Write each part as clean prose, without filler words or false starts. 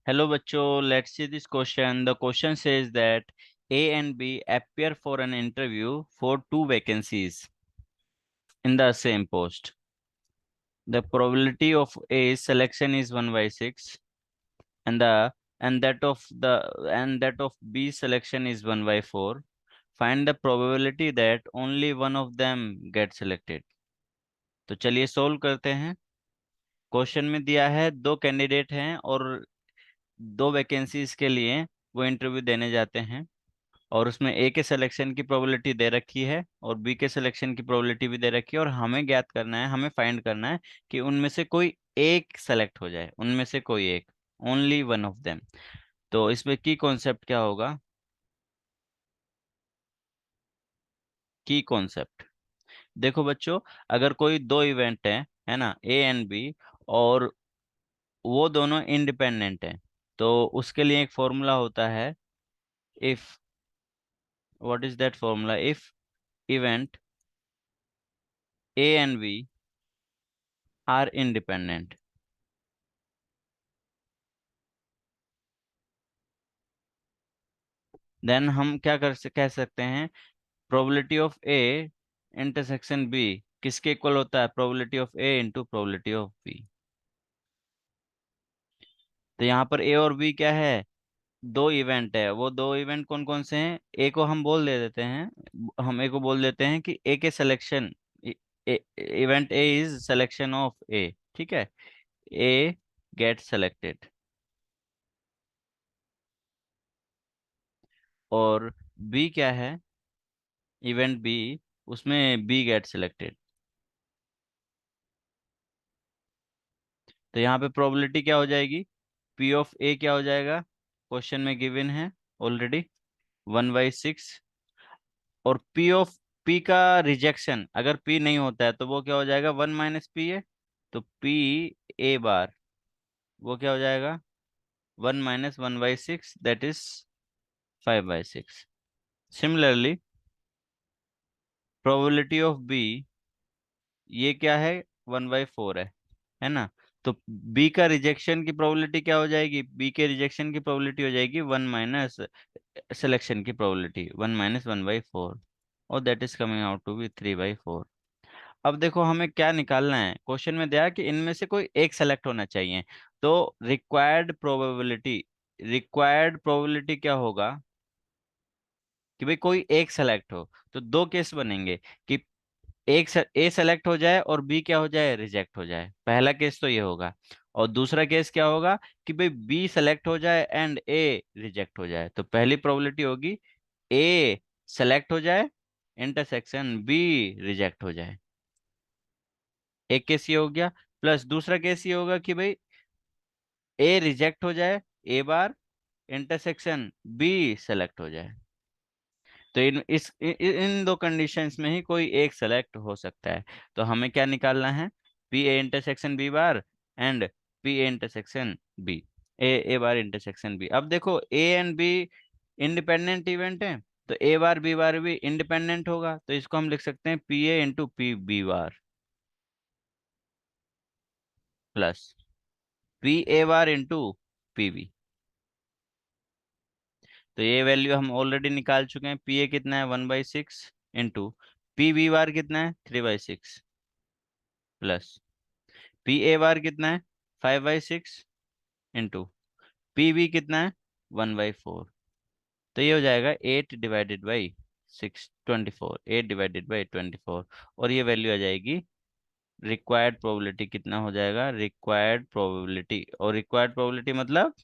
Hello, bachcho. Let's see this question. The question says that A and B appear for an interview for two vacancies in the same post. The probability of A selection is 1 by 6, and the and that of B selection is 1 by 4. Find the probability that only one of them gets selected. तो चलिए solve करते हैं। Question में दिया है दो candidate हैं और दो वैकेंसीज के लिए वो इंटरव्यू देने जाते हैं, और उसमें ए के सिलेक्शन की प्रोबेबिलिटी दे रखी है और बी के सिलेक्शन की प्रोबेबिलिटी भी दे रखी है, और हमें ज्ञात करना है, हमें फाइंड करना है कि उनमें से कोई एक सेलेक्ट हो जाए, उनमें से कोई एक, ओनली वन ऑफ देम। तो इसमें की कॉन्सेप्ट क्या होगा? की कॉन्सेप्ट, देखो बच्चों, अगर कोई दो इवेंट है ना, ए एंड बी, और वो दोनों इंडिपेंडेंट हैं, तो उसके लिए एक फॉर्मूला होता है। If, what is that formula? If event A and B are independent, then हम क्या कह सकते हैं? Probability of A intersection B किसके इक्वल होता है? Probability of A into probability of B. तो यहाँ पर ए और बी क्या है? दो इवेंट है। वो दो इवेंट कौन कौन से हैं? ए को हम बोल दे देते हैं, हम ए को बोल देते हैं कि ए के selection, event A is selection of A, ठीक है। ए गेट सेलेक्टेड, और बी क्या है? इवेंट बी, उसमें बी गेट सेलेक्टेड। तो यहाँ पे प्रोबेबिलिटी क्या हो जाएगी? पी ऑफ ए क्या हो जाएगा? क्वेश्चन में गिवन है ऑलरेडी, 1/6। और पी का रिजेक्शन, अगर पी नहीं होता है तो वो क्या हो जाएगा? 1 - पी है। तो पी ए बार, वो क्या हो जाएगा? 1 - 1/6, that is 5/6। Similarly probability of B, ये क्या है? 1/4 है ना। तो बी का रिजेक्शन की प्रोबेबिलिटी क्या हो जाएगी? बी के रिजेक्शन की प्रोबेबिलिटी हो जाएगी 1 - सिलेक्शन की प्रोबेबिलिटी, 1 - 1/4, और that is coming out to be 3/4। अब देखो हमें क्या निकालना है। क्वेश्चन में दिया कि इनमें से कोई एक सेलेक्ट होना चाहिए। तो रिक्वायर्ड प्रोबेबिलिटी क्या होगा? कि भाई कोई एक सेलेक्ट हो। तो दो केस बनेंगे कि ए सेलेक्ट हो जाए और बी क्या हो जाए? रिजेक्ट हो जाए। पहला केस तो ये होगा। और दूसरा केस क्या होगा? कि भाई बी सेलेक्ट हो जाए एंड ए रिजेक्ट हो जाए। तो पहली प्रोबेबिलिटी होगी ए सेलेक्ट हो जाए, इंटरसेक्शन बी रिजेक्ट हो जाए। एक केस ये हो गया। प्लस दूसरा केस ये होगा कि भाई ए रिजेक्ट हो जाए, ए बार, इंटरसेक्शन बी सेलेक्ट हो जाए। तो इन दो कंडीशंस में ही कोई एक सेलेक्ट हो सकता है। तो हमें क्या निकालना है? P A intersection B bar and P A intersection B, A A bar intersection B. अब देखो A and B independent event है, तो ए बार बी बार भी इंडिपेंडेंट होगा। तो इसको हम लिख सकते हैं P A into P B bar, plus P A bar into P B. तो ये वैल्यू हम ऑलरेडी निकाल चुके हैं। पी ए कितना है? 1/6, इंटू पी बी बार कितना है? 3/6, प्लस पी ए बार कितना है? 5/6, इंटू पी बी कितना है? 1/4। तो ये हो जाएगा 8/6, 8/24। और ये वैल्यू आ जाएगी। रिक्वायर्ड प्रोबेबिलिटी कितना हो जाएगा? रिक्वायर्ड प्रोबेबिलिटी, और रिक्वायर्ड प्रोबेबिलिटी मतलब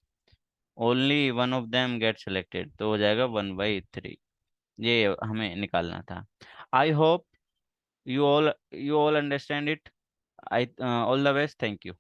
only one of them get selected, तो हो जाएगा 1/3। ये हमें निकालना था। I hope you all understand it. I all the best. Thank you.